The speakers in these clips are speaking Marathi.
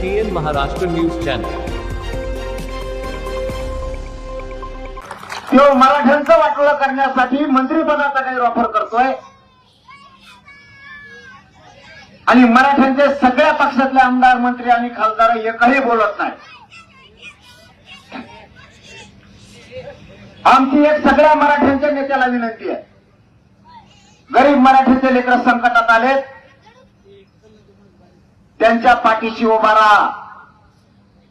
TN Maharashtra news channel. तो मराठ्यांचं वाटोळं करण्यासाठी मंत्रिपदाचा काही ऑफर करतोय आणि मराठ्यांचे सगळ्या पक्षातले आमदार मंत्री आणि खासदार एकही बोलत नाही। आमची एक सगळ्या मराठ्यांच्या नेत्याला विनंती आहे, गरीब मराठ्यांचे लेकर संकटात आलेत, त्यांच्या पाठीशी उभा राहा,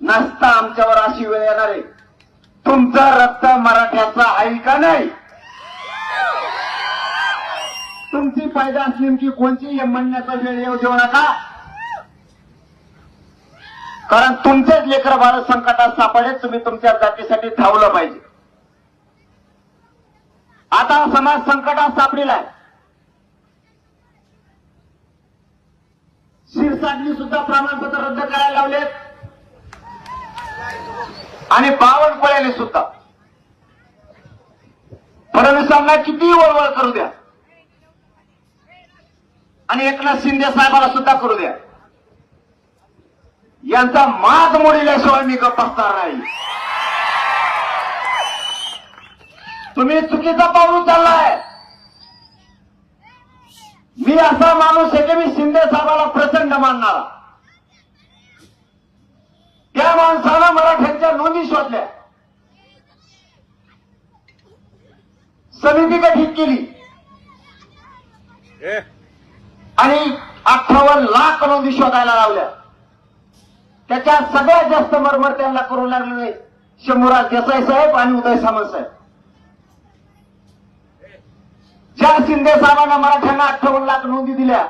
नसता आमच्यावर अशी वेळ येणार आहे। तुमचं रक्त मराठ्याचं आहे का नाही? तुमची पैदास नेमकी कोणती म्हणण्याचा वेळ येऊ देऊ नका, कारण तुमचेच लेकर बाळ संकटात सापडले, तुम्ही तुमच्या जातीसाठी धावलं पाहिजे। आता समाज संकटात सापडलेला आहे। शिरसाटनी सुद्धा प्रमाणपत्र रद्द करायला लावलेत आणि बावनकुळ्याने सुद्धा। फडणवीसांना किती वळवळ करू द्या आणि एकनाथ शिंदे साहेबांना सुद्धा करू द्या, यांचा माज मोडल्याशिवाय मी गप्प बसणार नाही। तुम्ही चुकीचा पाऊल उचललाय। मी असा माणूस आहे की मी शिंदे साहेबाला प्रचंड मानणारा। त्या माणसाला मराठ्यांच्या नोंदी शोधल्या, समिती गठीत केली आणि 58 लाख नोंदी शोधायला लावल्या। त्याच्या सगळ्यात जास्त मरमर त्यांना करू लागले शंभूराज देसाई साहेब आणि उदय सामंत साहेब। ज्या शिंदे साहेबांना मराठ्यांना 58 लाख नोंदी दिल्या,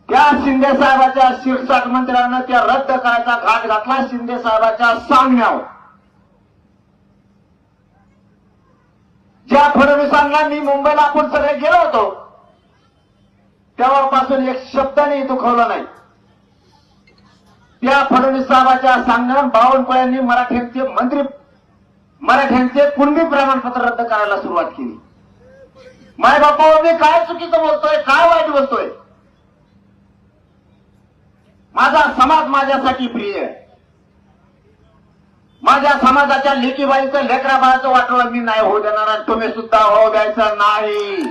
त्या शिंदे साहेबाच्या 66 मंत्र्यांना त्या रद्द करायचा घाट घातला शिंदे साहेबाच्या सांगण्यावर। ज्या फडणवीसांना मी मुंबईला आपण सगळे गेलो होतो, तेव्हापासून एक शब्दाने दुखवला नाही। त्या फडणवीस साहेबाच्या सांगण्यावर बावनकुळ्यांनी मराठ्यांचे कुणबी प्रमाणपत्र रद्द करायला सुरुवात केली। माय बापा, मी काय चुकीचं बोलतोय, काय वाईट बोलतोय? माझा समाज माझ्यासाठी प्रिय आहे। माझ्या समाजाच्या लेकीबाईचं लेकराबाळाचं वाटोळं मी नाही होऊ देणार आणि तुम्ही सुद्धा होऊ द्यायचं नाही।